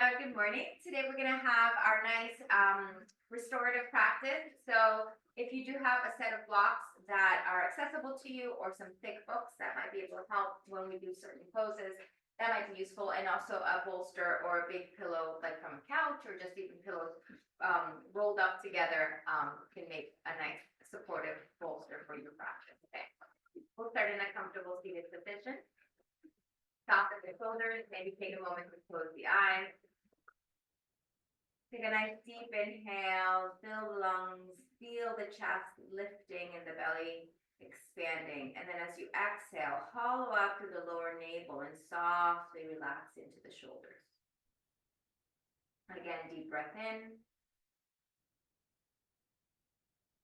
Good morning. Today we're going to have our nice restorative practice. So if you do have a set of blocks that are accessible to you or some thick books that might be able to help when we do certain poses, that might be useful. And also a bolster or a big pillow like from a couch or just even pillows rolled up together can make a nice supportive bolster for your practice. Okay. We'll start in a comfortable seated position. Soften the shoulders, maybe take a moment to close the eyes. Take a nice deep inhale, fill the lungs, feel the chest lifting and the belly expanding. And then as you exhale, hollow out through the lower navel and softly relax into the shoulders. Again, deep breath in.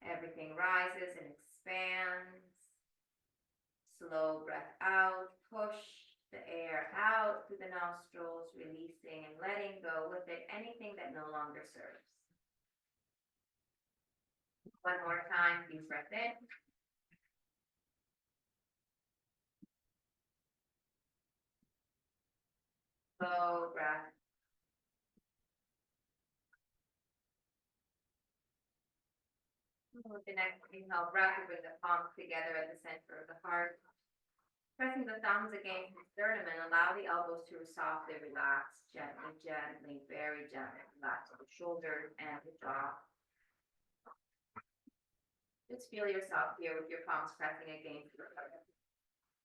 Everything rises and expands. Slow breath out, push the air out through the nostrils, releasing and letting go with it anything that no longer serves. One more time, deep breath in. Slow breath. With the next inhale, breath, bring the palms together at the center of the heart. Pressing the thumbs against the sternum and allow the elbows to softly relax, gently, gently, very gently. Relax the shoulders and the jaw. Just feel yourself here with your palms pressing against your heart.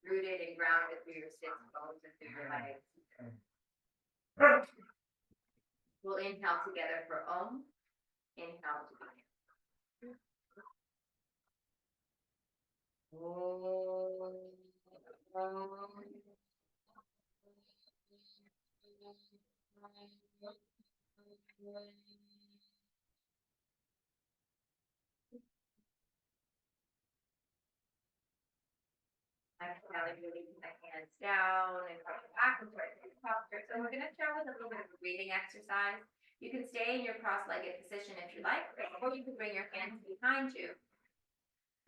Rooted and grounded through your sits bones and through your legs. We'll inhale together for Om. Inhale to begin. Exhaling, releasing the hands down and coming back and towards your posture. So we're going to start with a little bit of a breathing exercise. You can stay in your cross-legged position if you like, or you can bring your hands behind you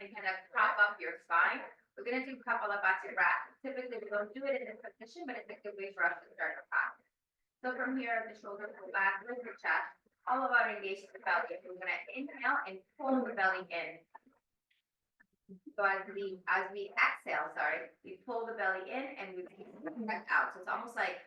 and kind of prop up your spine. We're going to do Kapalabhati breath. Typically, we don't do it in this position, but it's a good way for us to start our practice. So from here, the shoulders go back, lift the chest, all of our engagement the belly. We're going to inhale and pull the belly in. So as we exhale, we pull the belly in and we breath out. So it's almost like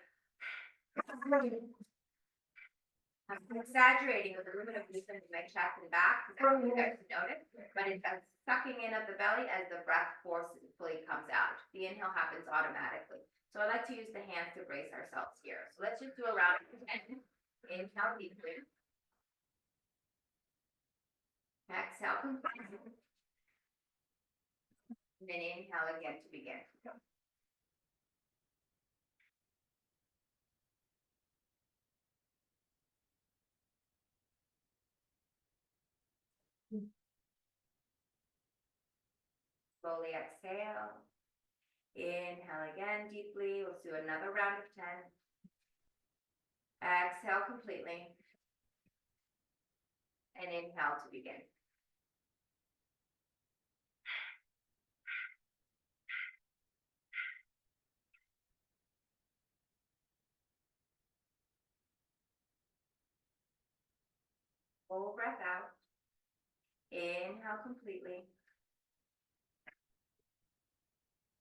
I'm exaggerating with a little bit of movement in my chest and back, because you guys notice, but it's a sucking in of the belly as the breath forcefully comes out. The inhale happens automatically. So I like to use the hands to brace ourselves here. So let's just do a round of 10. Inhale deeply. Exhale completely. And then inhale again to begin. Slowly exhale. Inhale again deeply. Let's do another round of 10. Exhale completely. And inhale to begin. Full breath out. Inhale completely.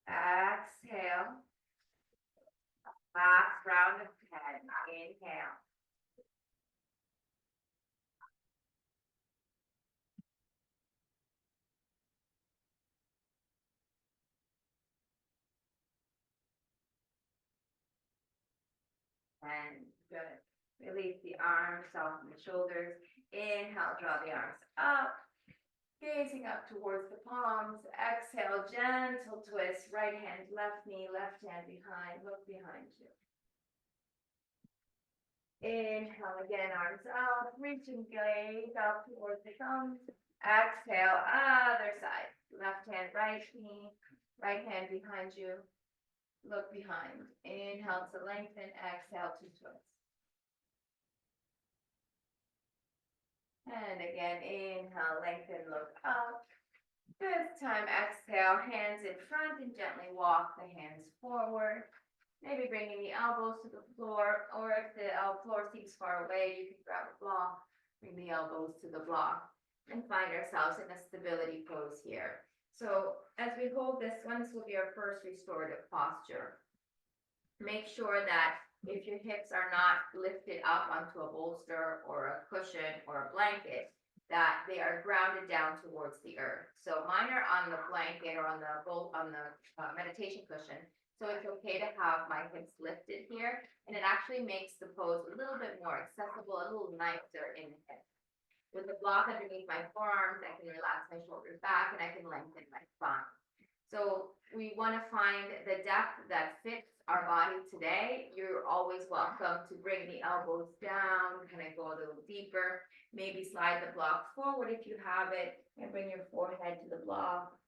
Exhale. Last round of 10. Inhale. And good. Release the arms, soften the shoulders. Inhale, draw the arms up. Gazing up towards the palms. Exhale, gentle twist. Right hand, left knee, left hand behind. Look behind you. Inhale again, arms up. Reach and gaze up towards the thumbs. Exhale, other side. Left hand, right knee. Right hand behind you. Look behind. Inhale to lengthen. Exhale to twist. And again, inhale, lengthen, look up. This time, exhale, hands in front and gently walk the hands forward. Maybe bringing the elbows to the floor, or if the floor seems far away, you can grab a block, bring the elbows to the block, and find ourselves in a stability pose here. So as we hold this one, this will be our first restorative posture. Make sure that if your hips are not lifted up onto a bolster or a cushion or a blanket, that they are grounded down towards the earth. So mine are on the blanket or on the meditation cushion. So it's okay to have my hips lifted here, and it actually makes the pose a little bit more accessible, a little nicer in the hip. With the block underneath my forearms, I can relax my shoulders back and I can lengthen my spine. So we want to find the depth that fits our body today. You're always welcome to bring the elbows down, kind of go a little deeper, maybe slide the block forward if you have it, and bring your forehead to the block.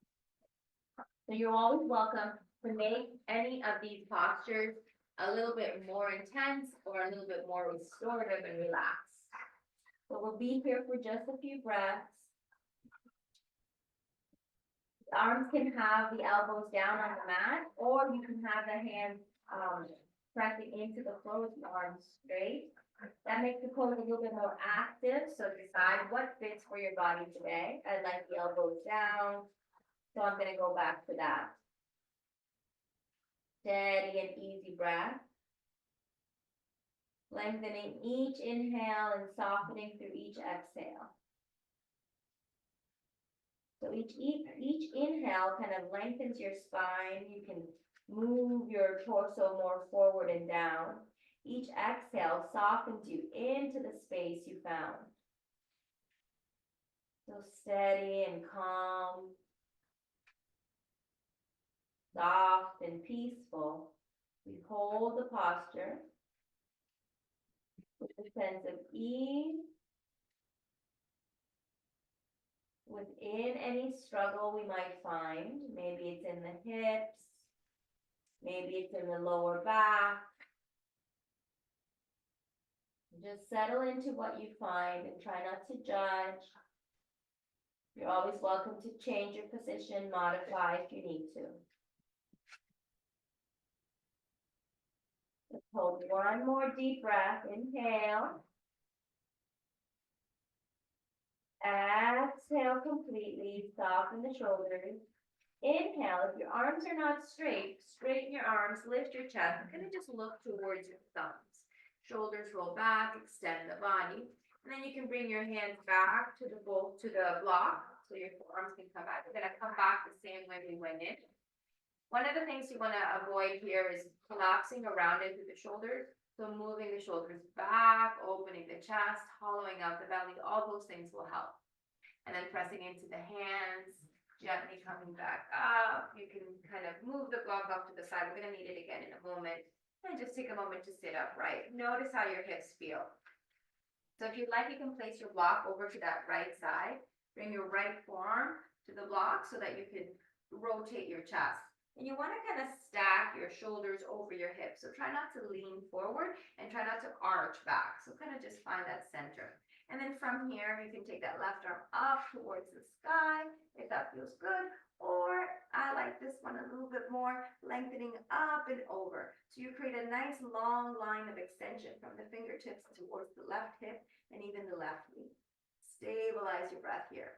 So you're always welcome to make any of these postures a little bit more intense or a little bit more restorative and relaxed. So we'll be here for just a few breaths. The arms can have the elbows down on the mat, or you can have the hands pressing into the floor with the arms straight. That makes the pose a little bit more active, so decide what fits for your body today. I like the elbows down, so I'm going to go back to that. Steady and easy breath. Lengthening each inhale and softening through each exhale. So each inhale kind of lengthens your spine. You can move your torso more forward and down. Each exhale softens you into the space you found. So steady and calm, soft and peaceful. We hold the posture with a sense of ease. Within any struggle we might find, maybe it's in the hips, maybe it's in the lower back. Just settle into what you find and try not to judge. You're always welcome to change your position, modify if you need to. Let's hold one more deep breath. Inhale. Exhale completely, soften the shoulders. Inhale, if your arms are not straight, straighten your arms, lift your chest, and kind of just look towards your thumbs. Shoulders roll back, extend the body. And then you can bring your hands back to the block, so your forearms can come back. We're going to come back the same way we went in. One of the things you want to avoid here is collapsing around into the shoulders. So moving the shoulders back, opening the chest, hollowing out the belly, all those things will help. And then pressing into the hands, gently coming back up. You can kind of move the block off to the side. We're going to need it again in a moment. And just take a moment to sit upright. Notice how your hips feel. So if you'd like, you can place your block over to that right side. Bring your right forearm to the block so that you can rotate your chest. And you want to kind of stack your shoulders over your hips. So try not to lean forward and try not to arch back. So kind of just find that center. And then from here, you can take that left arm up towards the sky, if that feels good. Or I like this one a little bit more, lengthening up and over. So you create a nice long line of extension from the fingertips towards the left hip and even the left knee. Stabilize your breath here.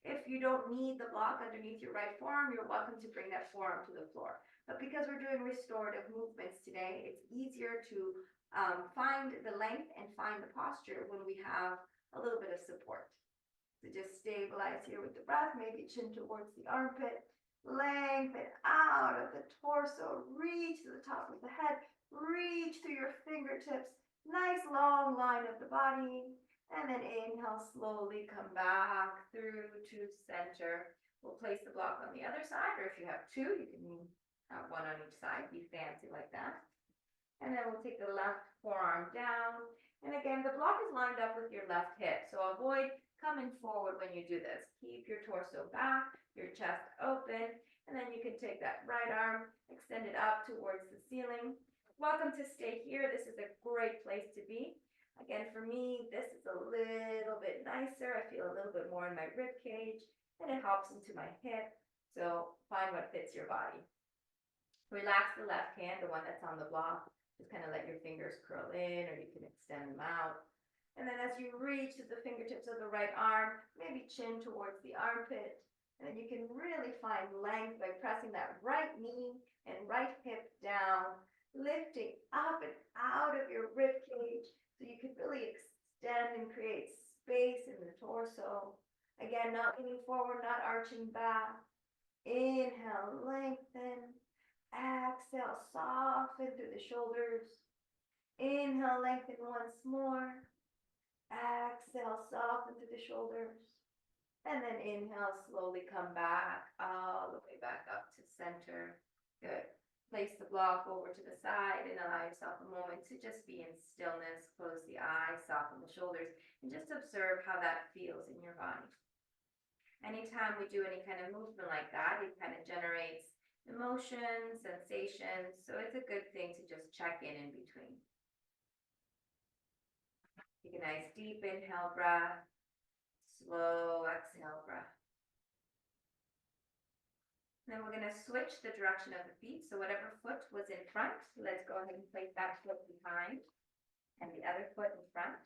If you don't need the block underneath your right forearm, you're welcome to bring that forearm to the floor. But because we're doing restorative movements today, it's easier to find the length and find the posture when we have a little bit of support. So just stabilize here with the breath, maybe chin towards the armpit, lengthen out of the torso, reach to the top of the head, reach through your fingertips, nice long line of the body. And then inhale, slowly come back through to center. We'll place the block on the other side, or if you have two, you can have one on each side, be fancy like that. And then we'll take the left forearm down. And again, the block is lined up with your left hip, so avoid coming forward when you do this. Keep your torso back, your chest open, and then you can take that right arm, extend it up towards the ceiling. Welcome to stay here. This is a great place to be. Again, for me, this is a little bit nicer. I feel a little bit more in my rib cage, and it helps into my hip. So find what fits your body. Relax the left hand, the one that's on the block. Just kind of let your fingers curl in, or you can extend them out. And then as you reach to the fingertips of the right arm, maybe chin towards the armpit. And then you can really find length by pressing that right knee and right hip down, lifting up and out of your rib cage so you can really extend and create space in the torso. Again, not leaning forward, not arching back. Inhale, lengthen. Exhale, soften through the shoulders. Inhale, lengthen once more. Exhale, soften through the shoulders. And then inhale, slowly come back, all the way back up to center. Good. Place the block over to the side and allow yourself a moment to just be in stillness. Close the eyes, soften the shoulders, and just observe how that feels in your body. Anytime we do any kind of movement like that, it kind of generates emotions, sensations, so it's a good thing to just check in between. Take a nice deep inhale breath, slow exhale breath. Then we're going to switch the direction of the feet, so whatever foot was in front, let's go ahead and place that foot behind and the other foot in front.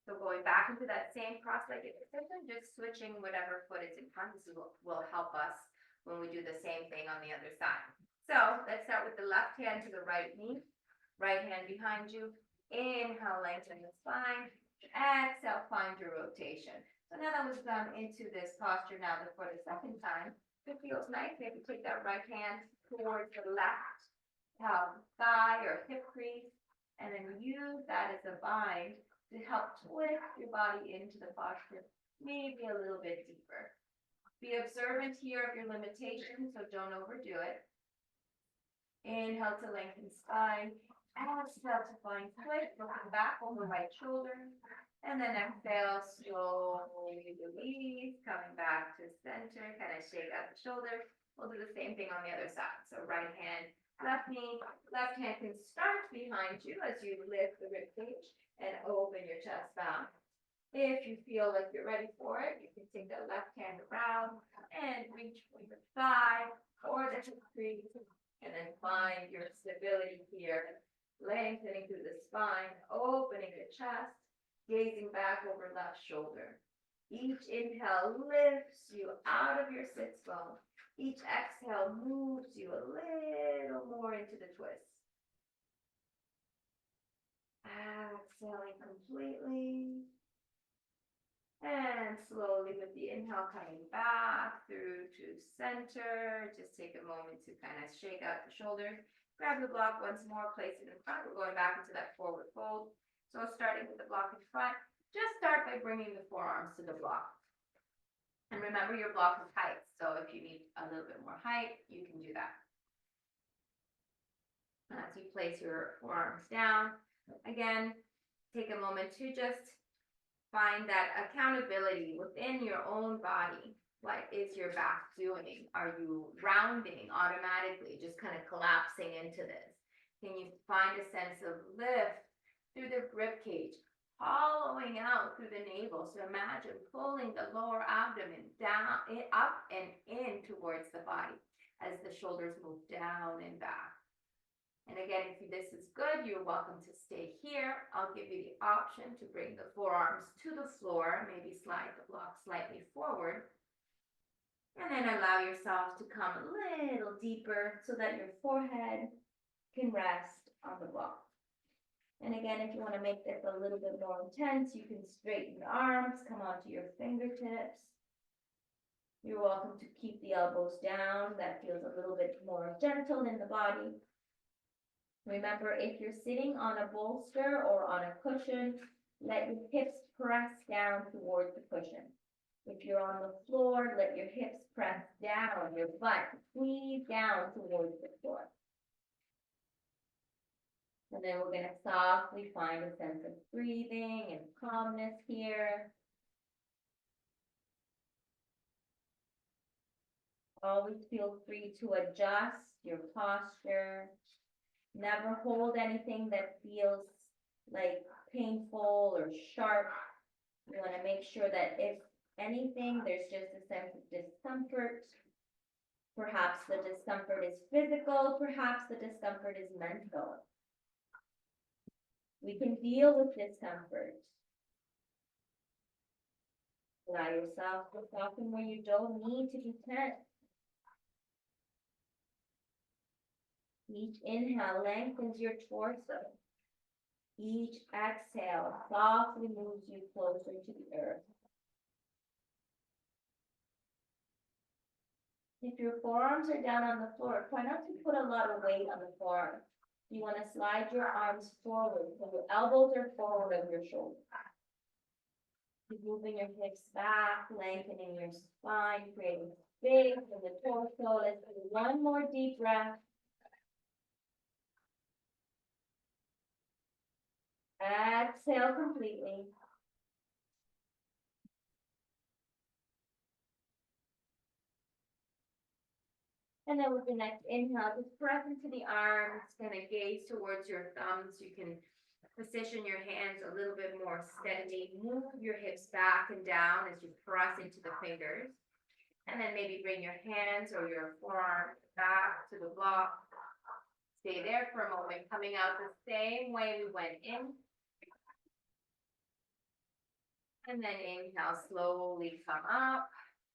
So going back into that same cross-legged position, just switching whatever foot is in front. This will help us when we do the same thing on the other side. So let's start with the left hand to the right knee, right hand behind you. Inhale, lengthen the spine. Exhale, find your rotation. So now that we've gone into this posture now for the second time, if it feels nice, maybe take that right hand towards the left thigh or hip crease, and then use that as a bind to help twist your body into the posture, maybe a little bit deeper. Be observant here of your limitations, so don't overdo it. Inhale to lengthen spine. Exhale to find twist, looking back over right shoulder. And then exhale, slowly release, coming back to center, kind of shake out the shoulders. We'll do the same thing on the other side. So right hand, left knee, left hand can start behind you as you lift the rib cage and open your chest down. If you feel like you're ready for it, you can take the left hand around and reach for your thigh or the hip crease, and then find your stability here, lengthening through the spine, opening the chest, gazing back over left shoulder. Each inhale lifts you out of your sits bone. Each exhale moves you a little more into the twist. Exhaling completely. And slowly with the inhale coming back through to center, just take a moment to kind of shake out the shoulders. Grab the block once more, place it in front. We're going back into that forward fold. So starting with the block in front, just start by bringing the forearms to the block. And remember your block is height, so if you need a little bit more height, you can do that. As you place your forearms down, again, take a moment to just find that accountability within your own body. What is your back doing? Are you rounding automatically, just kind of collapsing into this? Can you find a sense of lift through the rib cage, hollowing out through the navel? So imagine pulling the lower abdomen down, up and in towards the body as the shoulders move down and back. And again, if this is good, you're welcome to stay here. I'll give you the option to bring the forearms to the floor, maybe slide the block slightly forward. And then allow yourself to come a little deeper so that your forehead can rest on the block. And again, if you want to make this a little bit more intense, you can straighten your arms, come onto your fingertips. You're welcome to keep the elbows down. That feels a little bit more gentle in the body. Remember, if you're sitting on a bolster or on a cushion, let your hips press down towards the cushion. If you're on the floor, let your hips press down, your butt squeeze down towards the floor. And then we're going to softly find a sense of breathing and calmness here. Always feel free to adjust your posture. Never hold anything that feels like painful or sharp. You want to make sure that if anything, there's just a sense of discomfort. Perhaps the discomfort is physical, perhaps the discomfort is mental. We can deal with discomfort. Allow yourself to soften where you don't need to be tense. Each inhale lengthens your torso. Each exhale softly moves you closer to the earth. If your forearms are down on the floor, try not to put a lot of weight on the forearms. You want to slide your arms forward so your elbows are forward of your shoulders. Keep moving your hips back, lengthening your spine, creating space in the torso. Let's do one more deep breath. Exhale completely. And then with the next inhale, just press into the arms, kind of gaze towards your thumbs. You can position your hands a little bit more steadily. Move your hips back and down as you press into the fingers. And then maybe bring your hands or your forearm back to the block. Stay there for a moment, coming out the same way we went in. And then inhale, slowly come up.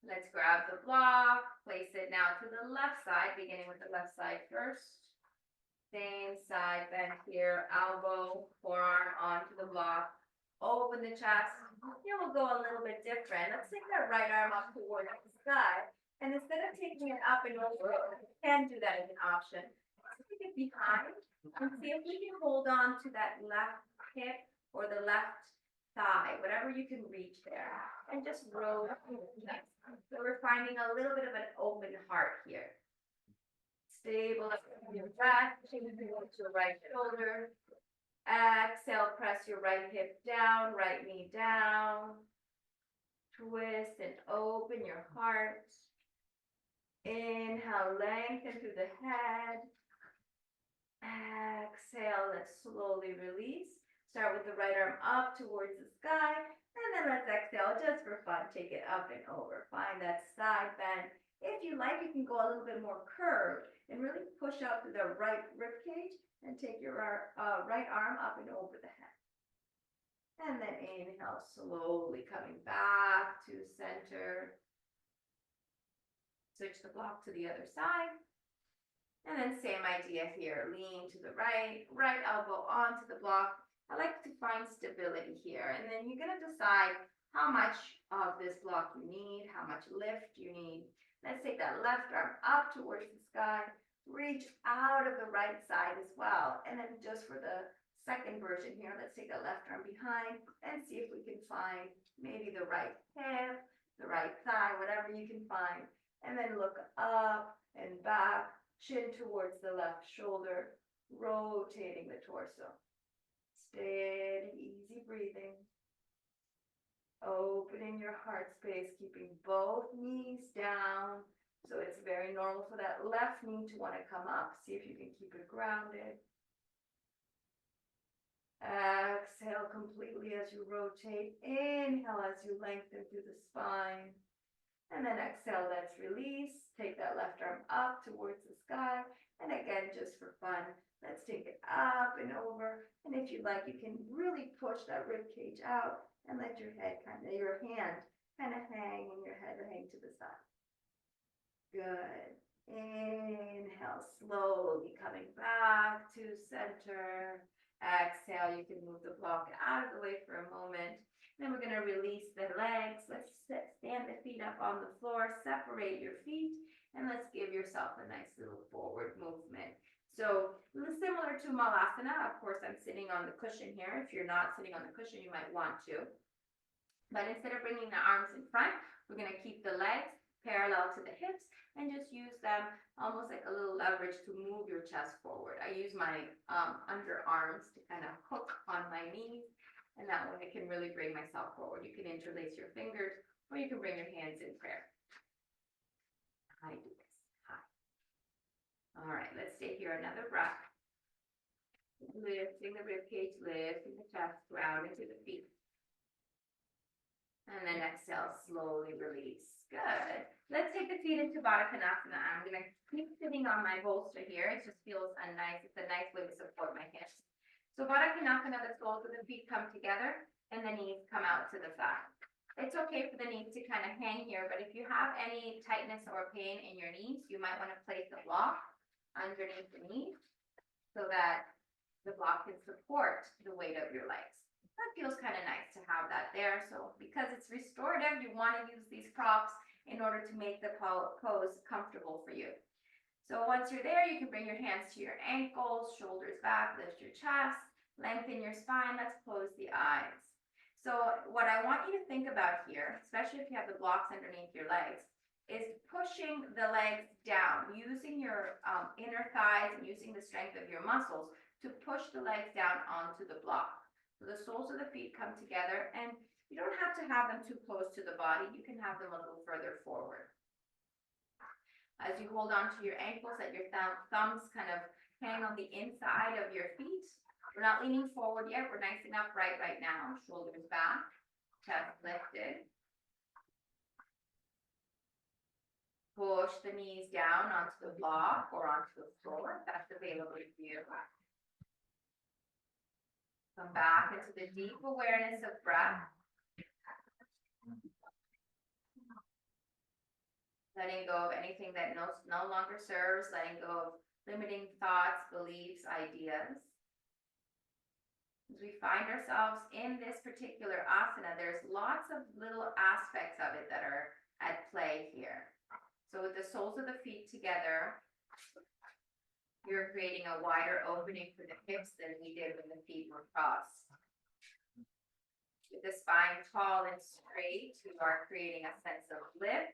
Let's grab the block, place it now to the left side, beginning with the left side first. Same side bend here, elbow, forearm onto the block. Open the chest. Here we'll go a little bit different. Let's take that right arm up towards the sky. And instead of taking it up and over, you can do that as an option. Take it behind and see if we can hold on to that left hip or the left thigh, whatever you can reach there, and just rotate. So we're finding a little bit of an open heart here. Stabilize your breath, change towards your right shoulder. Exhale, press your right hip down, right knee down. Twist and open your heart. Inhale, lengthen through the head. Exhale, let's slowly release. Start with the right arm up towards the sky. And then let's exhale just for fun. Take it up and over. Find that side bend. If you like, you can go a little bit more curved and really push out through the right rib cage and take your right arm up and over the head. And then inhale, slowly coming back to center. Switch the block to the other side. And then same idea here. Lean to the right, right elbow onto the block. I like to find stability here. And then you're going to decide how much of this block you need, how much lift you need. Let's take that left arm up towards the sky. Reach out of the right side as well. And then just for the second version here, let's take the left arm behind and see if we can find maybe the right hip, the right thigh, whatever you can find. And then look up and back, chin towards the left shoulder, rotating the torso. Steady, easy breathing. Opening your heart space, keeping both knees down. So it's very normal for that left knee to want to come up. See if you can keep it grounded. Exhale completely as you rotate. Inhale as you lengthen through the spine. And then exhale, let's release. Take that left arm up towards the sky. And again, just for fun, let's take it up and over. And if you like, you can really push that rib cage out and let your head your hand kind of hang and your head hang to the side. Good. Inhale, slowly coming back to center. Exhale, you can move the block out of the way for a moment. Then we're going to release the legs. Let's stand the feet up on the floor, separate your feet, and let's give yourself a nice little forward movement. So similar to Malasana, of course, I'm sitting on the cushion here. If you're not sitting on the cushion, you might want to. But instead of bringing the arms in front, we're going to keep the legs parallel to the hips and just use them almost like a little leverage to move your chest forward. I use my underarms to kind of hook on my knees, and that way I can really bring myself forward. You can interlace your fingers, or you can bring your hands in prayer. I do this. Hi. All right, let's stay here another breath. Lifting the rib cage, lifting the chest, ground into the feet. And then exhale, slowly release. Good. Let's take the feet into Baddha Konasana. I'm going to keep sitting on my bolster here. It just feels it's a nice way to support my hips. So Baddha Konasana, the soles of the feet come together and the knees come out to the side. It's okay for the knees to kind of hang here, but if you have any tightness or pain in your knees, you might want to place a block underneath the knees so that the block can support the weight of your legs. That feels kind of nice to have that there. So because it's restorative, you want to use these props in order to make the pose comfortable for you. So once you're there, you can bring your hands to your ankles, shoulders back, lift your chest, lengthen your spine. Let's close the eyes. So what I want you to think about here, especially if you have the blocks underneath your legs, is pushing the legs down, using your inner thighs and using the strength of your muscles to push the legs down onto the block. So the soles of the feet come together, and you don't have to have them too close to the body. You can have them a little further forward. As you hold on to your ankles, let your thumbs kind of hang on the inside of your feet. We're not leaning forward yet. We're nice and upright right now. Shoulders back, chest lifted. Push the knees down onto the block or onto the floor if that's available to you. Come back into the deep awareness of breath. Letting go of anything that no longer serves, letting go of limiting thoughts, beliefs, ideas. As we find ourselves in this particular asana, there's lots of little aspects of it that are at play here. So with the soles of the feet together, you're creating a wider opening for the hips than we did when the feet were crossed. With the spine tall and straight, you are creating a sense of lift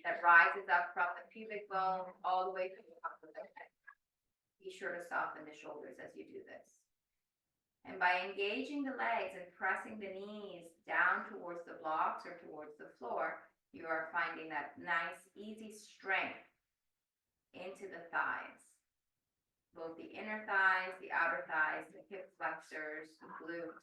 that rises up from the pubic bone all the way to the top of the head. Be sure to soften the shoulders as you do this. And by engaging the legs and pressing the knees down towards the blocks or towards the floor, you are finding that nice, easy strength into the thighs. Both the inner thighs, the outer thighs, the hip flexors, the glutes,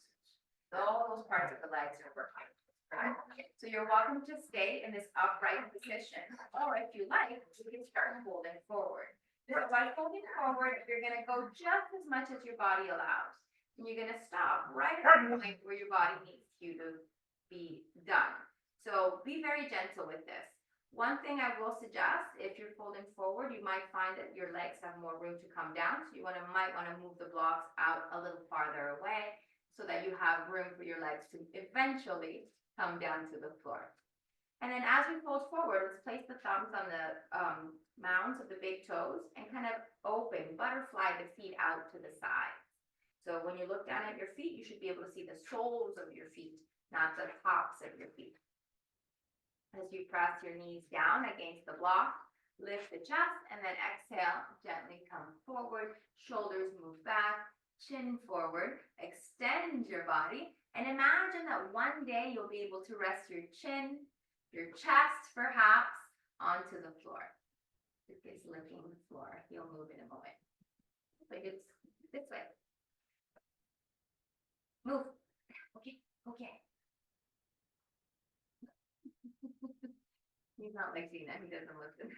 all those parts of the legs are working. Right? So you're welcome to stay in this upright position, or if you like, you can start folding forward. So by folding forward, you're going to go just as much as your body allows. And you're going to stop right at the point where your body needs you to be done. So be very gentle with this. One thing I will suggest, if you're folding forward, you might find that your legs have more room to come down. So you might want to move the blocks out a little farther away so that you have room for your legs to eventually come down to the floor. And then as we fold forward, let's place the thumbs on the mounds of the big toes and kind of open, butterfly the feet out to the side. So when you look down at your feet, you should be able to see the soles of your feet, not the tops of your feet. As you press your knees down against the block, lift the chest, and then exhale, gently come forward, shoulders move back, chin forward, extend your body, and imagine that one day you'll be able to rest your chin, your chest perhaps, onto the floor. This is licking the floor. You'll move in a moment. Like it's this way. Move. Okay. He's not like Gina. He doesn't listen.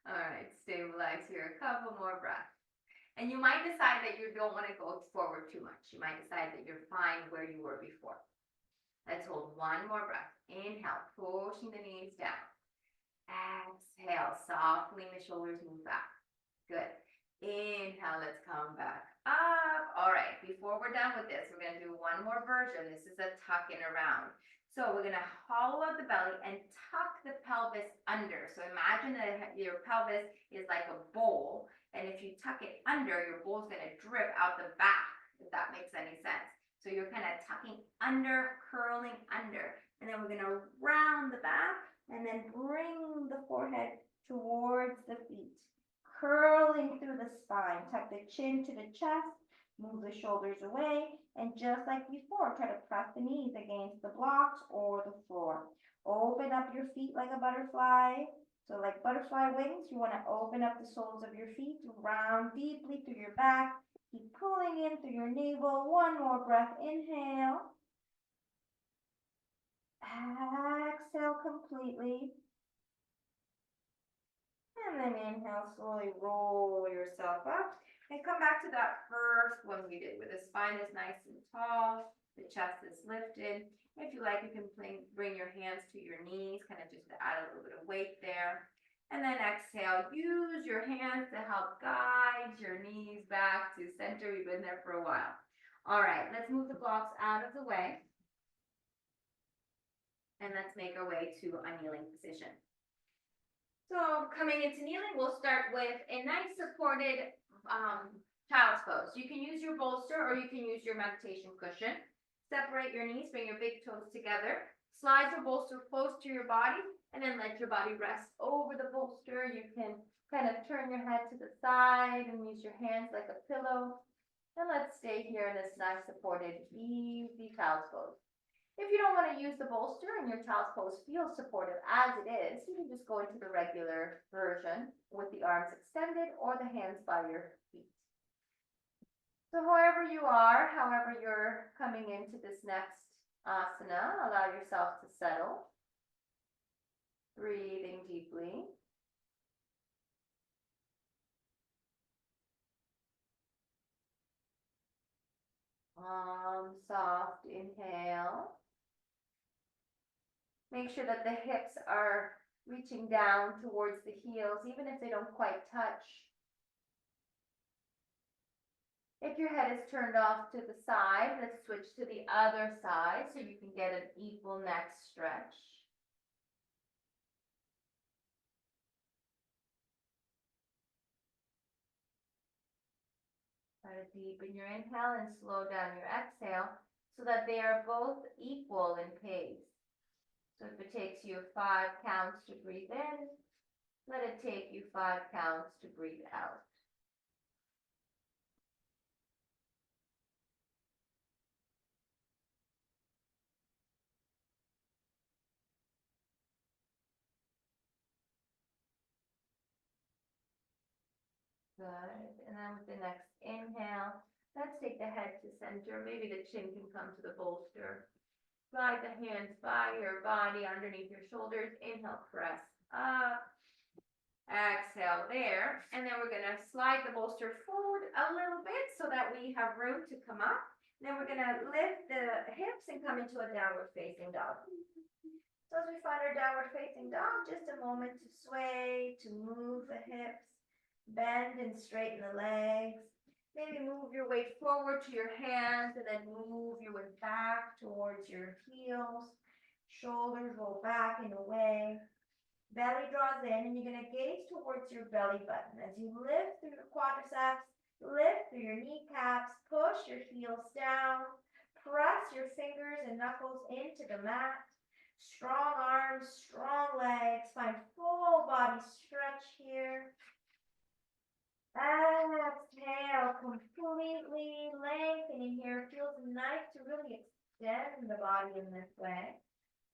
All right. Stabilize here. A couple more breaths. And you might decide that you don't want to go forward too much. You might decide that you're fine where you were before. Let's hold one more breath. Inhale, pushing the knees down. Exhale, softening the shoulders, move back. Good. Inhale, let's come back up. All right, before we're done with this, we're going to do one more version. This is a tuck in around. So we're going to hollow out the belly and tuck the pelvis under. So imagine that your pelvis is like a bowl, and if you tuck it under, your bowl is going to drip out the back, if that makes any sense. So you're kind of tucking under, curling under, and then we're going to round the back and then bring the forehead towards the feet, curling through the spine. Tuck the chin to the chest, move the shoulders away, and just like before, try to press the knees against the blocks or the floor. Open up your feet like a butterfly. So like butterfly wings, you want to open up the soles of your feet, round deeply through your back. Keep pulling in through your navel. One more breath. Inhale. Exhale completely. And then inhale, slowly roll yourself up. And come back to that first one we did, where the spine is nice and tall, the chest is lifted. If you like, you can bring your hands to your knees, kind of just to add a little bit of weight there. And then exhale, use your hands to help guide your knees back to center. We've been there for a while. All right, let's move the blocks out of the way. And let's make our way to a kneeling position. So coming into kneeling, we'll start with a nice supported child's pose. You can use your bolster or you can use your meditation cushion. Separate your knees, bring your big toes together. Slide your bolster close to your body and then let your body rest over the bolster. You can kind of turn your head to the side and use your hands like a pillow. And let's stay here in this nice supported, easy child's pose. If you don't want to use the bolster and your child's pose feels supportive as it is, you can just go into the regular version with the arms extended or the hands by your feet. So however you are, however you're coming into this next asana, allow yourself to settle. Breathing deeply. Soft inhale. Make sure that the hips are reaching down towards the heels, even if they don't quite touch. If your head is turned off to the side, let's switch to the other side so you can get an equal neck stretch. Try to deepen your inhale and slow down your exhale so that they are both equal in pace. So if it takes you 5 counts to breathe in, let it take you 5 counts to breathe out. Good. And then with the next inhale, let's take the head to center. Maybe the chin can come to the bolster. Slide the hands by your body underneath your shoulders. Inhale, press up. Exhale there. And then we're going to slide the bolster forward a little bit so that we have room to come up. Then we're going to lift the hips and come into a downward facing dog. So as we find our downward facing dog, just a moment to sway, to move the hips, bend and straighten the legs. Maybe move your weight forward to your hands and then move your weight back towards your heels. Shoulders roll back and away. Belly draws in and you're going to gaze towards your belly button. As you lift through your quadriceps, lift through your kneecaps, push your heels down, press your fingers and knuckles into the mat. Strong arms, strong legs, find full body stretch here. Exhale, completely lengthening here. Feels nice to really extend the body in this way.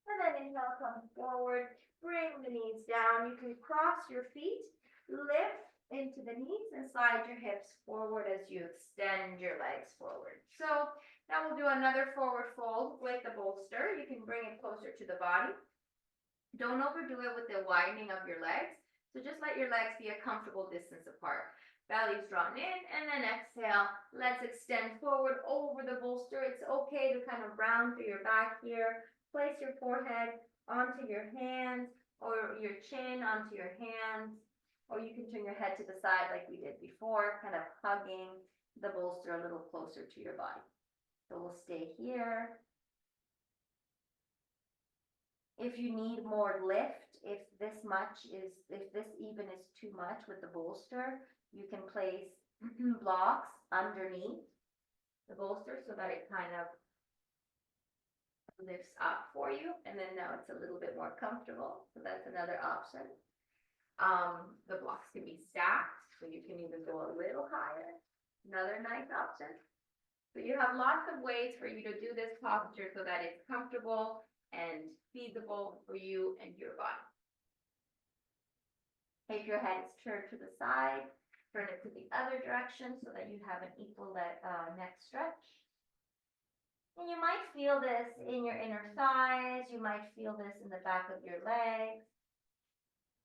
And then inhale, come forward, bring the knees down. You can cross your feet, lift into the knees and slide your hips forward as you extend your legs forward. So now we'll do another forward fold with the bolster. You can bring it closer to the body. Don't overdo it with the widening of your legs. So just let your legs be a comfortable distance apart. Belly's drawn in, and then exhale. Let's extend forward over the bolster. It's okay to kind of round through your back here. Place your forehead onto your hands or your chin onto your hands. Or you can turn your head to the side like we did before, kind of hugging the bolster a little closer to your body. So we'll stay here. If you need more lift, if this even is too much with the bolster, you can place blocks underneath the bolster so that it kind of lifts up for you. And then now it's a little bit more comfortable. So that's another option. The blocks can be stacked, so you can even go a little higher. Another nice option. So you have lots of ways for you to do this posture so that it's comfortable and feasible for you and your body. If your head is turned to the side, turn it to the other direction so that you have an equal neck stretch. And you might feel this in your inner thighs. You might feel this in the back of your legs.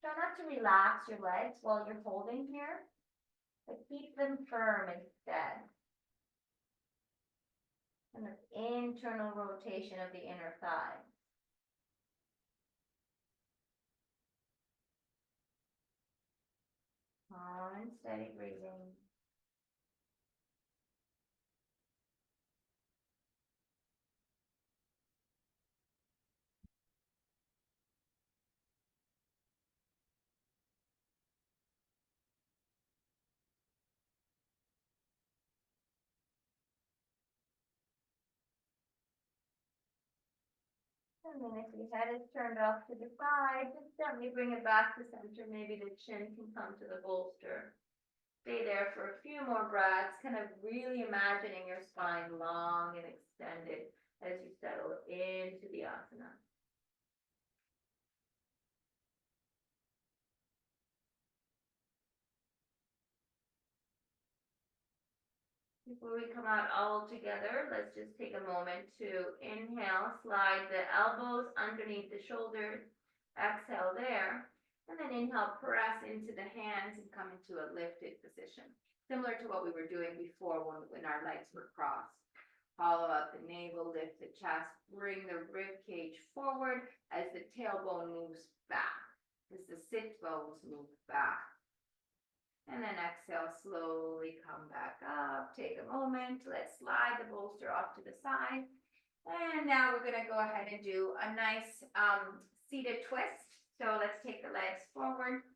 Try not to relax your legs while you're holding here, but keep them firm instead. And the internal rotation of the inner thigh. Calm and steady breathing. And then if your head is turned off to the side, just gently bring it back to center. Maybe the chin can come to the bolster. Stay there for a few more breaths, kind of really imagining your spine long and extended as you settle into the asana. Before we come out all together, let's just take a moment to inhale, slide the elbows underneath the shoulders, exhale there, and then inhale, press into the hands and come into a lifted position, similar to what we were doing before when our legs were crossed. Hollow out the navel, lift the chest, bring the rib cage forward as the tailbone moves back, as the sit bones move back. And then exhale, slowly come back up. Take a moment. Let's slide the bolster off to the side. And now we're going to go ahead and do a nice seated twist. So let's take the legs forward.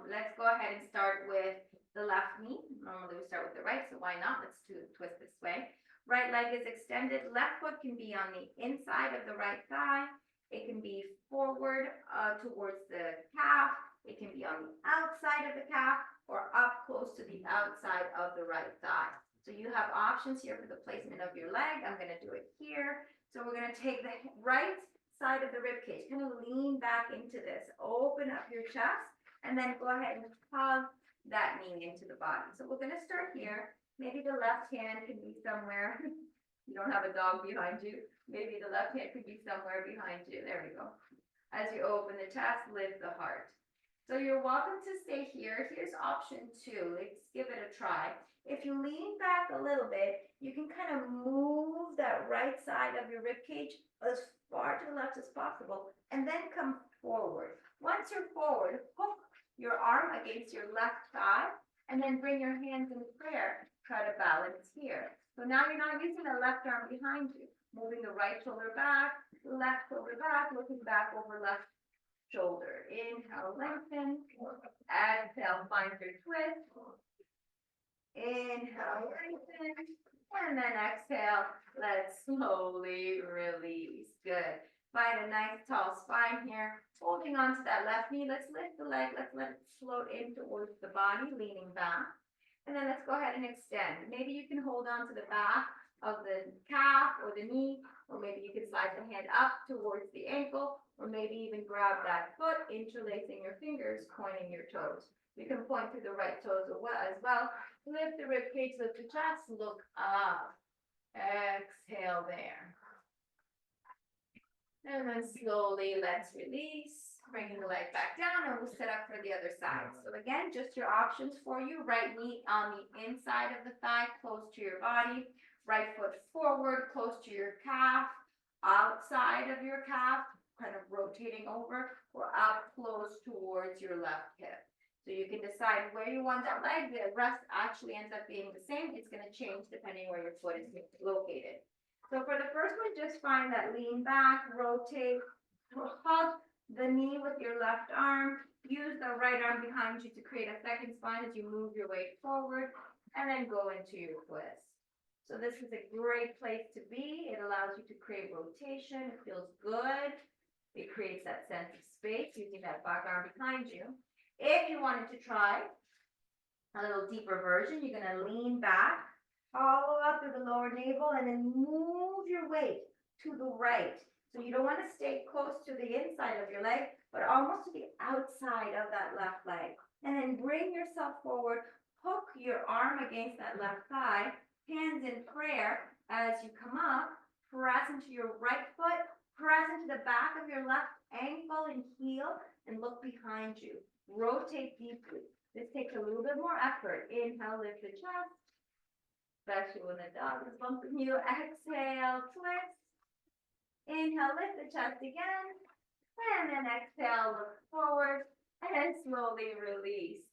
Let's go ahead and start with the left knee. Normally we start with the right, so why not? Let's do twist this way. Right leg is extended. Left foot can be on the inside of the right thigh. It can be forward towards the calf. It can be on the outside of the calf or up close to the outside of the right thigh. So you have options here for the placement of your leg. I'm going to do it here. So we're going to take the right side of the rib cage, kind of lean back into this. Open up your chest and then go ahead and hug that knee into the body. So we're going to start here. Maybe the left hand can be somewhere. You don't have a dog behind you. Maybe the left hand could be somewhere behind you. There we go. As you open the chest, lift the heart. So you're welcome to stay here. Here's option 2. Let's give it a try. If you lean back a little bit, you can kind of move that right side of your rib cage as far to the left as possible and then come forward. Once you're forward, hook your arm against your left thigh and then bring your hands in prayer. Try to balance here. So now you're not using the left arm behind you. Moving the right shoulder back, left shoulder back, looking back over left shoulder. Inhale, lengthen. Exhale, find your twist. Inhale, lengthen. And then exhale, let's slowly release. Good. Find a nice tall spine here. Holding on to that left knee. Let's lift the leg. Let's let it float in towards the body, leaning back. And then let's go ahead and extend. Maybe you can hold on to the back of the calf or the knee, or maybe you can slide the hand up towards the ankle, or maybe even grab that foot, interlacing your fingers, pointing your toes. You can point through the right toes as well. Lift the rib cage, lift the chest, look up. Exhale there. And then slowly let's release. Bringing the leg back down, and we'll set up for the other side. So again, just your options for you. Right knee on the inside of the thigh, close to your body. Right foot forward, close to your calf. Outside of your calf, kind of rotating over, or up close towards your left hip. So you can decide where you want that leg. The rest actually ends up being the same. It's going to change depending where your foot is located. So for the first one, just find that lean back, rotate, hug the knee with your left arm. Use the right arm behind you to create a second spine as you move your weight forward, and then go into your twist. So this is a great place to be. It allows you to create rotation. It feels good. It creates that sense of space using that back arm behind you. If you wanted to try a little deeper version, you're going to lean back, hollow up through the lower navel, and then move your weight to the right. So you don't want to stay close to the inside of your leg, but almost to the outside of that left leg. And then bring yourself forward, hook your arm against that left thigh, hands in prayer. As you come up, press into your right foot, press into the back of your left ankle and heel, and look behind you. Rotate deeply. This takes a little bit more effort. Inhale, lift the chest, especially when the dog is bumping you. Exhale, twist. Inhale, lift the chest again, and then exhale, look forward, and slowly release.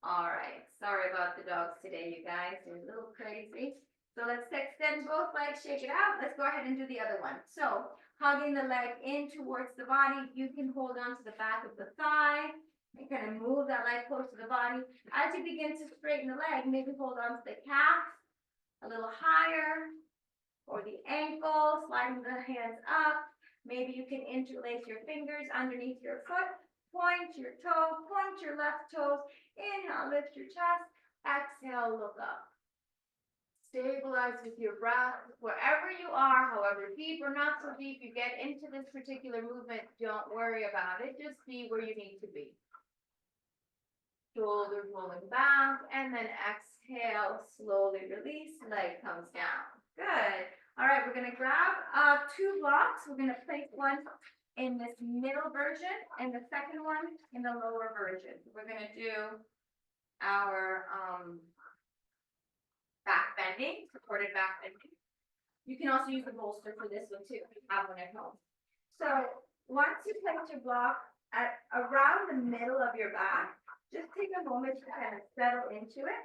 All right, sorry about the dogs today, you guys. They're a little crazy. So let's extend both legs, shake it out. Let's go ahead and do the other one. So hugging the leg in towards the body, you can hold on to the back of the thigh and kind of move that leg close to the body. As you begin to straighten the leg, maybe hold on to the calf a little higher or the ankle, sliding the hands up. Maybe you can interlace your fingers underneath your foot. Point your toe, point your left toes. Inhale, lift your chest. Exhale, look up. Stabilize with your breath. Wherever you are, however deep or not so deep you get into this particular movement, don't worry about it. Just be where you need to be. Shoulders rolling back, and then exhale, slowly release, leg comes down. Good. All right, we're going to grab 2 blocks. We're going to place one in this middle version and the second one in the lower version. We're going to do our back bending, supported back bending. You can also use a bolster for this one too, if you have one at home. So once you place your block at around the middle of your back, just take a moment to kind of settle into it.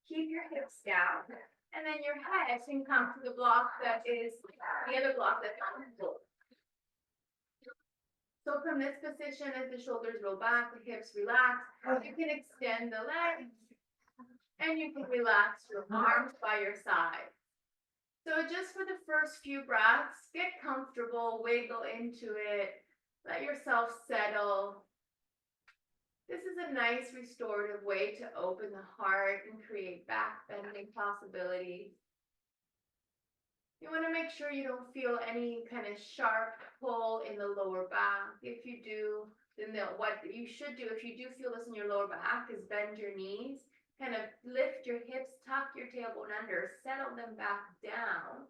Keep your hips down, and then your head can come to the block that is the other block that's on the floor. So from this position, as the shoulders roll back, the hips relax, you can extend the legs, and you can relax your arms by your side. So just for the first few breaths, get comfortable, wiggle into it, let yourself settle. This is a nice restorative way to open the heart and create back bending possibilities. You want to make sure you don't feel any kind of sharp pull in the lower back. If you do, then what you should do, if you do feel this in your lower back, is bend your knees, kind of lift your hips, tuck your tailbone under, settle them back down,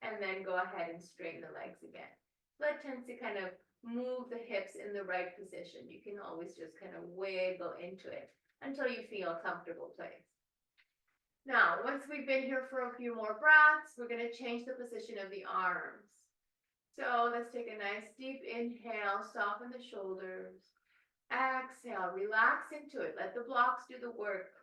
and then go ahead and straighten the legs again. So that tends to kind of move the hips in the right position. You can always just kind of wiggle into it until you feel a comfortable place. Now, once we've been here for a few more breaths, we're going to change the position of the arms. So let's take a nice deep inhale, soften the shoulders. Exhale, relax into it. Let the blocks do the work.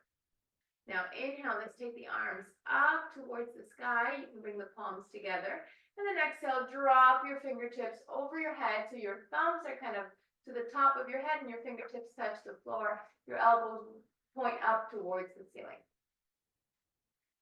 Now inhale, let's take the arms up towards the sky. You can bring the palms together. And then exhale, drop your fingertips over your head so your thumbs are kind of to the top of your head and your fingertips touch the floor. Your elbows point up towards the ceiling.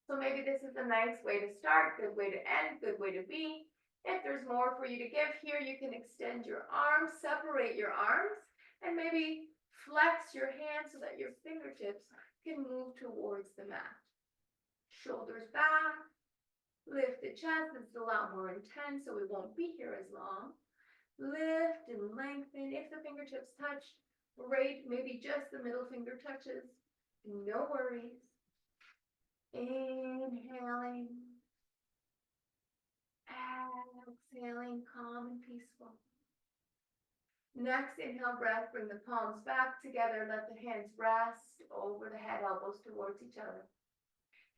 So maybe this is a nice way to start, good way to end, good way to be. If there's more for you to give here, you can extend your arms, separate your arms, and maybe flex your hands so that your fingertips can move towards the mat. Shoulders back, lift the chest. It's a lot more intense, so we won't be here as long. Lift and lengthen. If the fingertips touch, great. Maybe just the middle finger touches. No worries. Inhaling, exhaling, calm and peaceful. Next, inhale breath, bring the palms back together, let the hands rest over the head, elbows towards each other.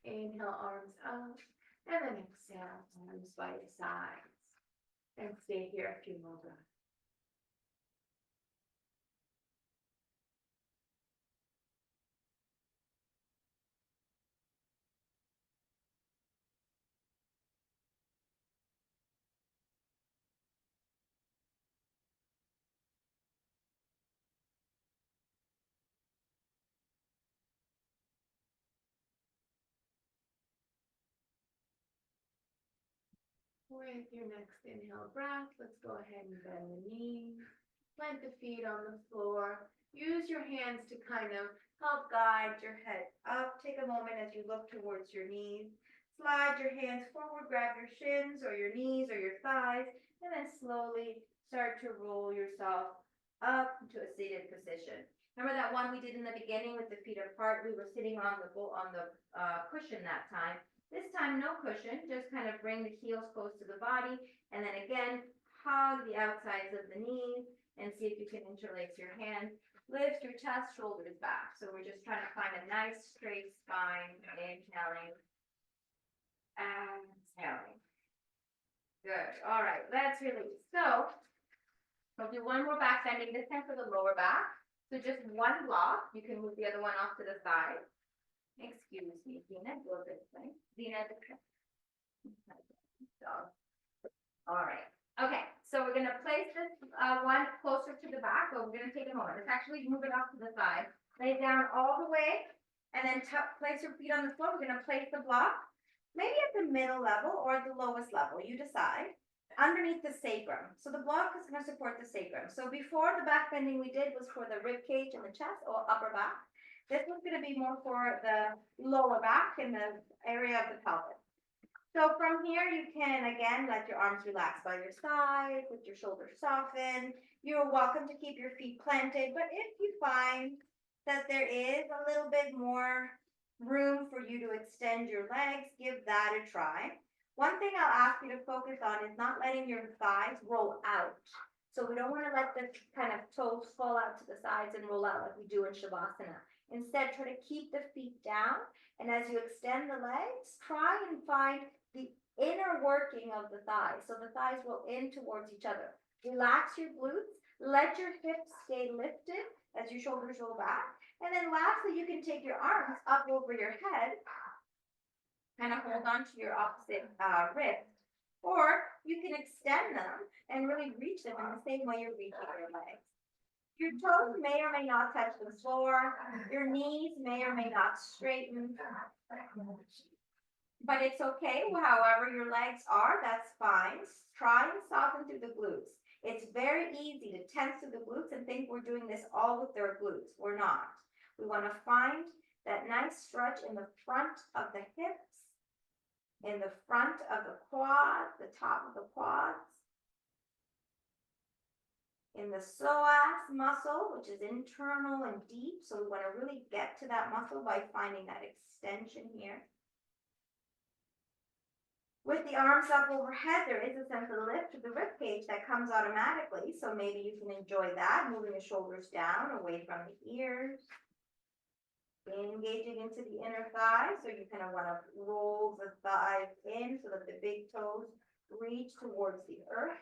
Inhale, arms up, and then exhale, arms by your sides. And stay here a few more breaths. With your next inhale breath, let's go ahead and bend the knees, plant the feet on the floor. Use your hands to kind of help guide your head up. Take a moment as you look towards your knees. Slide your hands forward, grab your shins or your knees or your thighs, and then slowly start to roll yourself up into a seated position. Remember that one we did in the beginning with the feet apart? We were sitting on the cushion that time. This time, no cushion, just kind of bring the heels close to the body, and then again, hug the outsides of the knees, and see if you can interlace your hands. Lift your chest, shoulders back. So we're just trying to find a nice straight spine, inhaling, exhaling. Good. All right, let's release. So we'll do one more back bending, this time for the lower back. So just one block. You can move the other one off to the side. Excuse me, Dina, go this way. Dina, all right. Okay, so we're gonna place this one closer to the back, but we're gonna take a moment. Let's actually move it off to the side. Lay it down all the way, and then place your feet on the floor. We're gonna place the block, maybe at the middle level or at the lowest level, you decide, underneath the sacrum. So the block is gonna support the sacrum. So before, the back bending we did was for the rib cage and the chest or upper back. This one's gonna be more for the lower back in the area of the pelvis. So from here, you can, again, let your arms relax by your side, with your shoulders soften. You're welcome to keep your feet planted, but if you find that there is a little bit more room for you to extend your legs, give that a try. One thing I'll ask you to focus on is not letting your thighs roll out. So we don't want to let the kind of toes fall out to the sides and roll out like we do in Savasana. Instead, try to keep the feet down, and as you extend the legs, try and find the inner working of the thighs. So the thighs roll in towards each other. Relax your glutes, let your hips stay lifted as your shoulders roll back. And then lastly, you can take your arms up over your head, kind of hold on to your opposite wrist, or you can extend them and really reach them in the same way you're reaching your legs. Your toes may or may not touch the floor. Your knees may or may not straighten. But it's okay, however your legs are, that's fine. Try and soften through the glutes. It's very easy to tense through the glutes and think we're doing this all with their glutes. We're not. We want to find that nice stretch in the front of the hips, in the front of the quads, the top of the quads, in the psoas muscle, which is internal and deep. So we want to really get to that muscle by finding that extension here. With the arms up overhead, there is a sense of lift of the rib cage that comes automatically. So maybe you can enjoy that, moving the shoulders down away from the ears. Engaging into the inner thigh. So you kind of want to roll the thighs in so that the big toes reach towards the earth.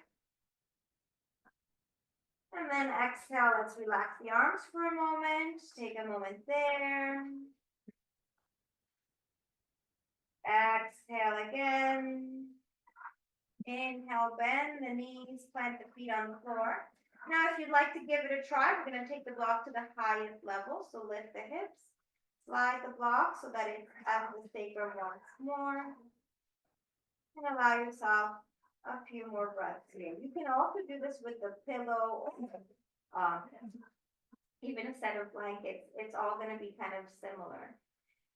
And then exhale, let's relax the arms for a moment. Take a moment there. Exhale again. Inhale, bend the knees, plant the feet on the floor. Now, if you'd like to give it a try, we're going to take the block to the highest level. So lift the hips, slide the block so that it's at the sacrum once more. And allow yourself a few more breaths here. You can also do this with the pillow, even a set of blankets. It's all going to be kind of similar.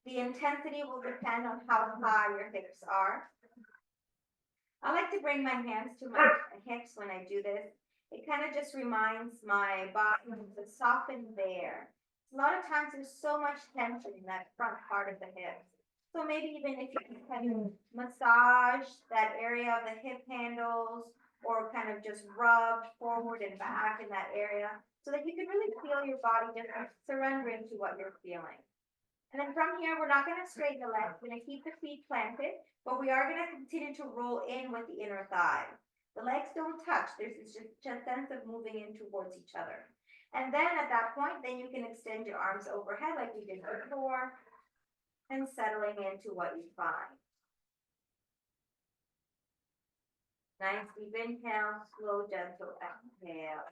The intensity will depend on how high your hips are. I like to bring my hands to my hips when I do this. It kind of just reminds my body to soften there. A lot of times there's so much tension in that front part of the hips. So maybe even if you can kind of massage that area of the hip handles or kind of just rub forward and back in that area so that you can really feel your body just surrendering to what you're feeling. And then from here, we're not going to straighten the legs. We're going to keep the feet planted, but we are going to continue to roll in with the inner thigh. The legs don't touch. There's just a sense of moving in towards each other. And then at that point, then you can extend your arms overhead like we did before and settling into what you find. Nice deep inhale, slow, gentle exhale.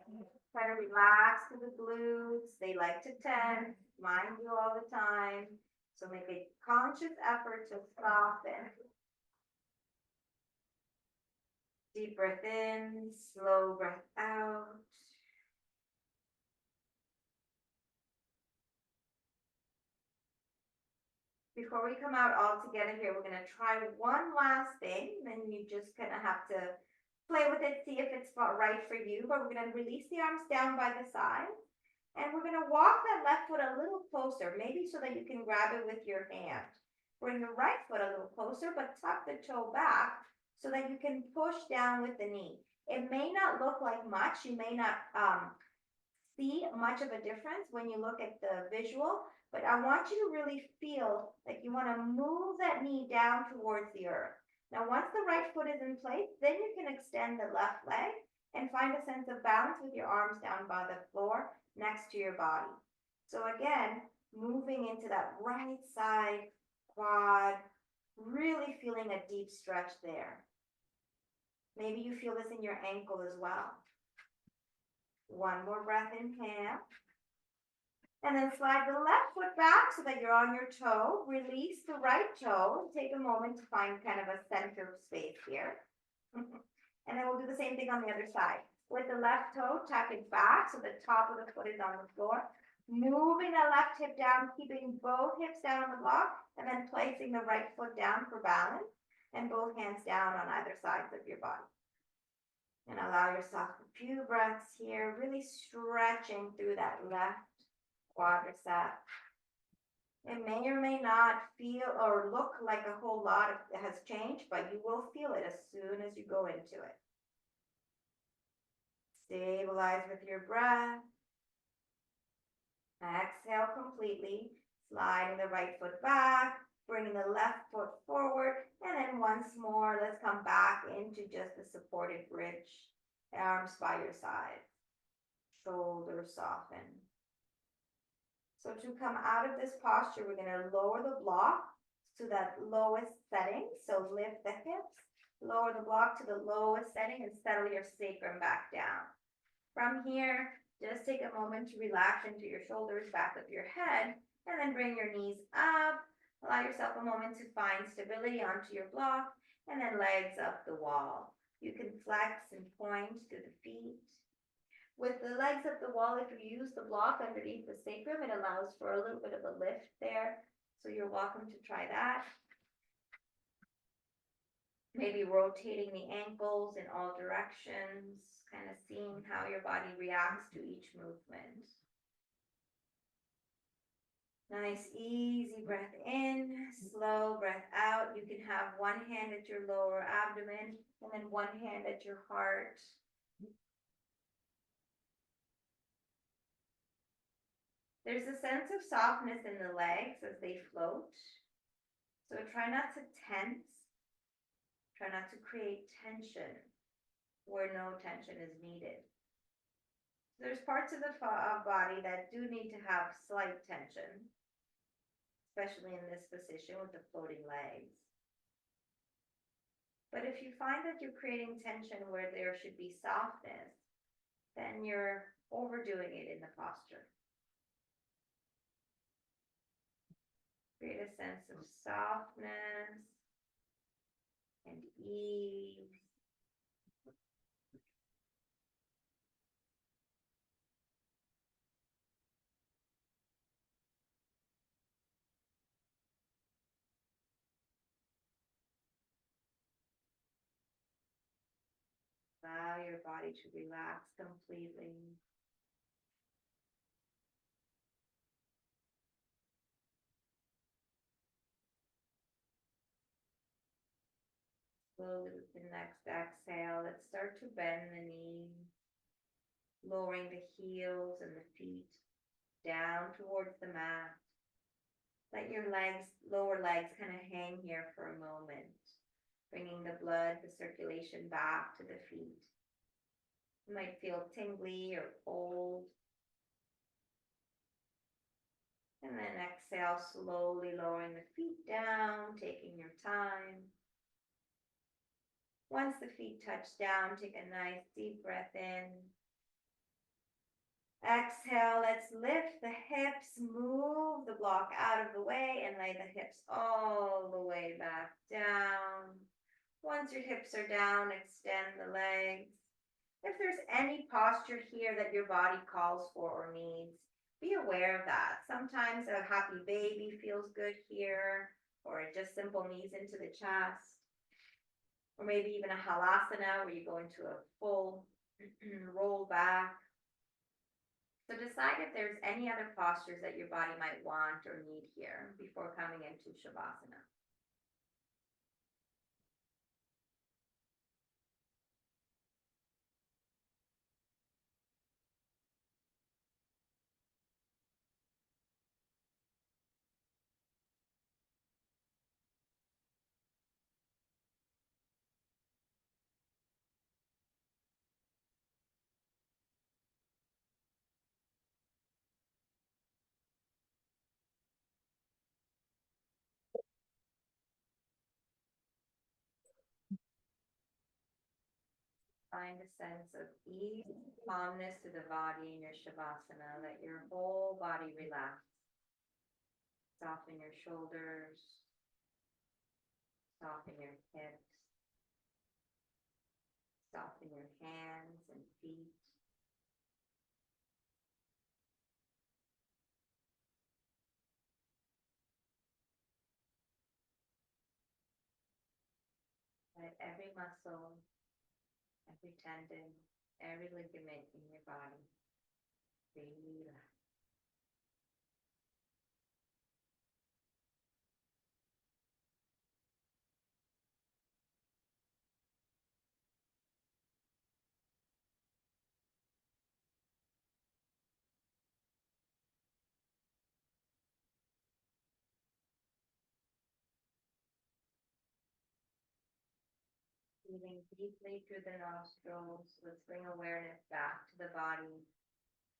Try to relax to the glutes. They like to tense, mind you all the time. So make a conscious effort to soften. Deep breath in, slow breath out. Before we come out all together here, we're going to try one last thing. Then you just kind of have to play with it, see if it's right for you. But we're going to release the arms down by the side. And we're gonna walk that left foot a little closer, maybe so that you can grab it with your hand. Bring the right foot a little closer, but tuck the toe back so that you can push down with the knee. It may not look like much. You may not see much of a difference when you look at the visual, but I want you to really feel like you want to move that knee down towards the earth. Now, once the right foot is in place, then you can extend the left leg and find a sense of balance with your arms down by the floor next to your body. So again, moving into that right side quad, really feeling a deep stretch there. Maybe you feel this in your ankle as well. One more breath, inhale. And then slide the left foot back so that you're on your toe. Release the right toe. Take a moment to find kind of a center space here. And then we'll do the same thing on the other side. With the left toe, tuck it back so the top of the foot is on the floor. Moving the left hip down, keeping both hips down on the block, and then placing the right foot down for balance, and both hands down on either sides of your body. And allow yourself a few breaths here, really stretching through that left quadricep. It may or may not feel or look like a whole lot has changed, but you will feel it as soon as you go into it. Stabilize with your breath. Exhale completely, sliding the right foot back, bringing the left foot forward, and then once more, let's come back into just a supported bridge. Arms by your side, shoulders soften. So to come out of this posture, we're going to lower the block to that lowest setting. So lift the hips, lower the block to the lowest setting, and settle your sacrum back down. From here, just take a moment to relax into your shoulders, back of your head, and then bring your knees up. Allow yourself a moment to find stability onto your block, and then legs up the wall. You can flex and point to the feet. With the legs up the wall, if you use the block underneath the sacrum, it allows for a little bit of a lift there. So you're welcome to try that. Maybe rotating the ankles in all directions, kind of seeing how your body reacts to each movement. Nice, easy breath in, slow breath out. You can have one hand at your lower abdomen and then one hand at your heart. There's a sense of softness in the legs as they float. So try not to tense. Try not to create tension where no tension is needed. There's parts of the body that do need to have slight tension, especially in this position with the floating legs. But if you find that you're creating tension where there should be softness, then you're overdoing it in the posture. Create a sense of softness and ease. Allow your body to relax completely. Slowly with the next exhale, let's start to bend the knees, lowering the heels and the feet down towards the mat. Let your lower legs kind of hang here for a moment, bringing the blood, the circulation back to the feet. You might feel tingly or cold. And then exhale, slowly lowering the feet down, taking your time. Once the feet touch down, take a nice deep breath in. Exhale, let's lift the hips, move the block out of the way, and lay the hips all the way back down. Once your hips are down, extend the legs. If there's any posture here that your body calls for or needs, be aware of that. Sometimes a happy baby feels good here, or just simple knees into the chest, or maybe even a halasana where you go into a full roll back. So decide if there's any other postures that your body might want or need here before coming into Shavasana. Find a sense of ease, calmness to the body in your Shavasana. Let your whole body relax. Soften your shoulders, soften your hips, soften your hands and feet. Let every muscle, every tendon, every ligament in your body relax. Breathing deeply through the nostrils. Let's bring awareness back to the body.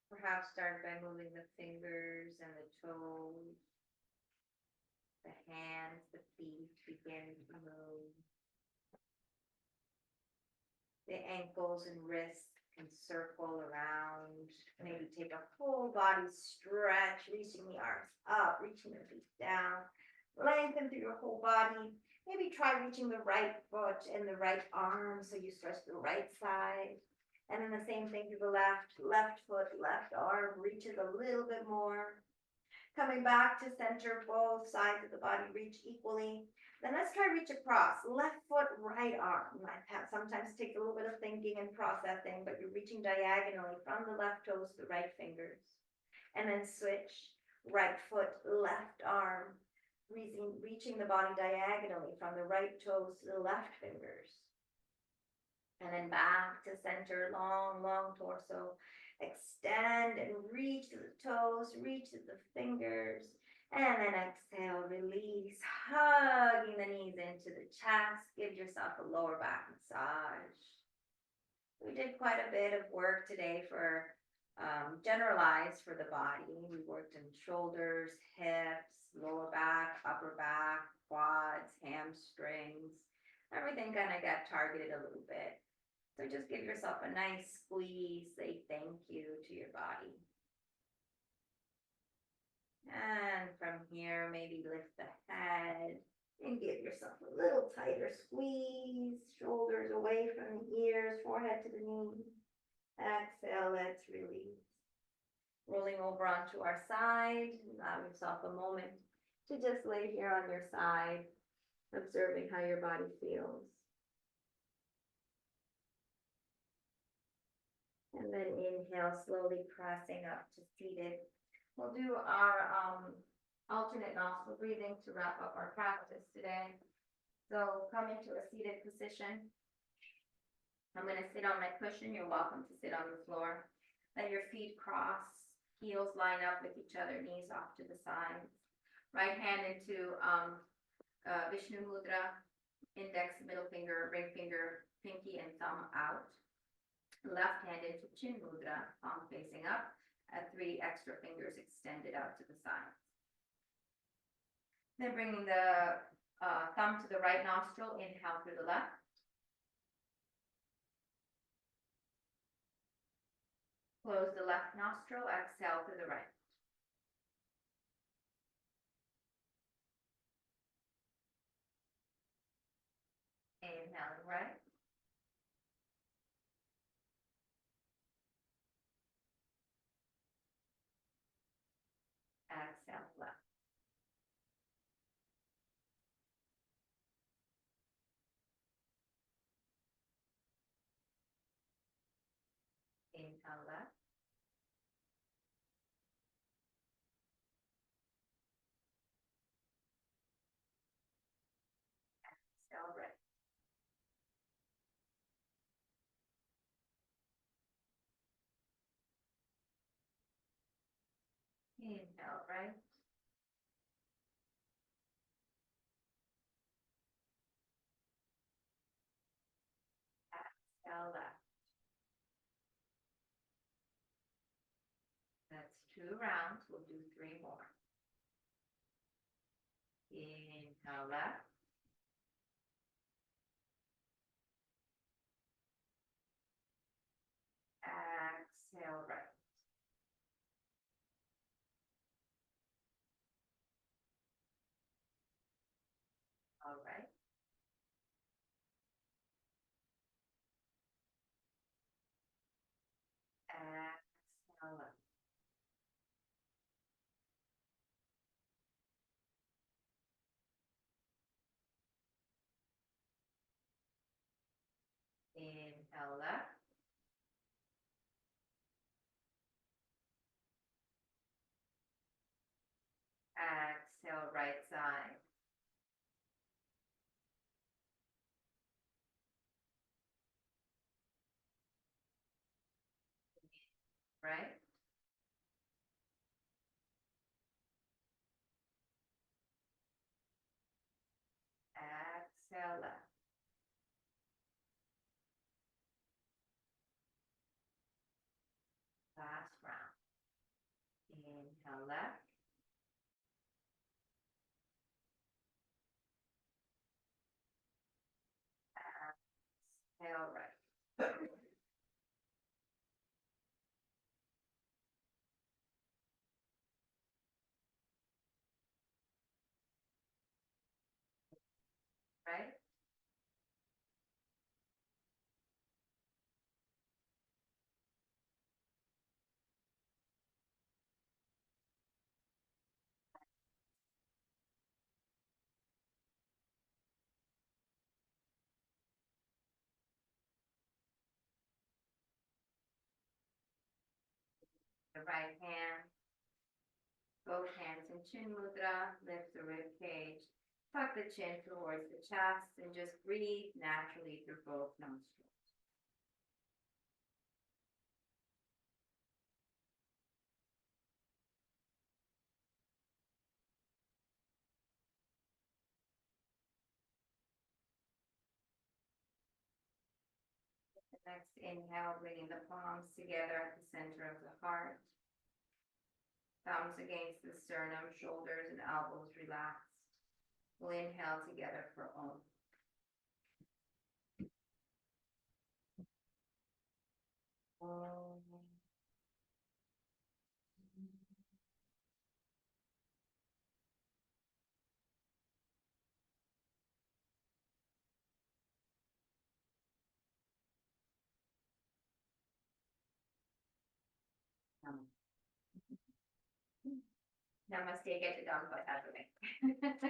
Perhaps start by moving the fingers and the toes, the hands, the feet begin to move. The ankles and wrists can circle around. Maybe take a full body stretch, reaching the arms up, reaching the feet down. Lengthen through your whole body. Maybe try reaching the right foot and the right arm so you stretch the right side. And then the same thing to the left foot, left arm reaches a little bit more. Coming back to center, both sides of the body reach equally. Then let's try reach across, left foot, right arm. Might have sometimes takes a little bit of thinking and processing, but you're reaching diagonally from the left toes to the right fingers. And then switch, right foot, left arm, reaching the body diagonally from the right toes to the left fingers. And then back to center, long, long torso. Extend and reach to the toes, reach to the fingers. And then exhale, release, hugging the knees into the chest. Give yourself a lower back massage. We did quite a bit of work today for generalized for the body. We worked in shoulders, hips, lower back, upper back, quads, hamstrings. Everything kind of got targeted a little bit. So just give yourself a nice squeeze, say thank you to your body. And from here, maybe lift the head and give yourself a little tighter squeeze. Shoulders away from the ears, forehead to the knee. Exhale, let's release. Rolling over onto our side, allow yourself a moment to just lay here on your side, observing how your body feels. And then inhale, slowly pressing up to seated. We'll do our alternate nostril breathing to wrap up our practice today. So come into a seated position. I'm going to sit on my cushion. You're welcome to sit on the floor. Let your feet cross, heels line up with each other, knees off to the sides. Right hand into Vishnu Mudra, index, middle finger, ring finger, pinky, and thumb out. Left hand into Chin Mudra, palm facing up, 3 extra fingers extended out to the side. Then bringing the thumb to the right nostril, inhale through the left. Close the left nostril, exhale through the right. Inhale right. Exhale left. Inhale left. Inhale left. That's 2 rounds. We'll do 3 more. Inhale left. Exhale right. All right. Exhale left. Inhale left. Exhale right side. Right. Exhale left. Last round. Inhale left. Exhale right. Right. The right hand. Both hands in chin mudra. Lift the rib cage. Tuck the chin towards the chest and just breathe naturally through both nostrils. Next inhale, bringing the palms together at the center of the heart. Thumbs against the sternum, shoulders and elbows relaxed. We'll inhale together for Om. Om. Namaste, get the dog butt out of the way.